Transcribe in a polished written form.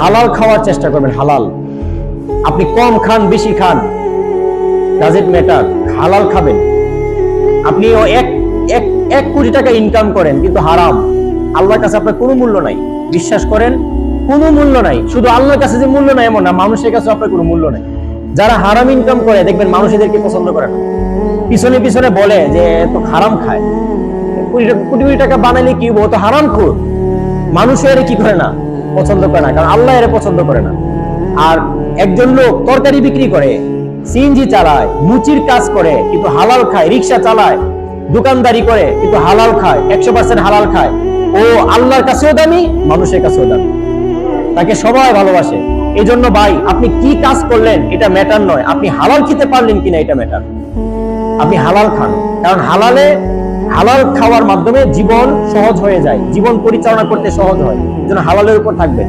হালাল খাওয়ার চেষ্টা করবেন। হালাল, আপনি কম খান বেশি খান, ডাজ ইট ম্যাটার, হালাল খাবেন। আপনি এক কোটি টাকা ইনকাম করেন কিন্তু হারাম, আল্লাহর কাছে আপনার কোনো মূল্য নাই। বিশ্বাস করেন, কোনো মূল্য নাই। শুধু আল্লাহর কাছে যে মূল্য নাই এমন না, মানুষের কাছে আপনার কোনো মূল্য নাই। যারা হারাম ইনকাম করে দেখবেন মানুষ এদেরকে পছন্দ করে না, পিছনে পিছনে বলে যে তো হারাম খায়, কোটি কোটি টাকা বানাইলে কি হবো, তো হারাম খোর। মানুষ এর কি করে না, পছন্দ করে না, কারণ আল্লাহ এর পছন্দ করে না। আর একজন লোক তরকারি বিক্রি করে, সিএনজি চালায়, মুচির কাজ করে কিন্তু হালাল খায়, রিক্সা চালায়, দোকানদারি করে কিন্তু হালাল খায়, 100% হালাল খায়, ও আল্লাহর কাছেও দামি, মানুষের কাছেও দামি, তাকে সবাই ভালোবাসে। এই জন্য ভাই, আপনি কি কাজ করলেন এটা ম্যাটার নয়, আপনি হালাল খেতে পারলেন কিনা এটা ম্যাটার। আপনি হালাল খান, কারণ হালাল খাওয়ার মাধ্যমে জীবন সহজ হয়ে যায়, জীবন পরিচালনা করতে সহজ হয়। এই জন্য হালালের উপর থাকবেন।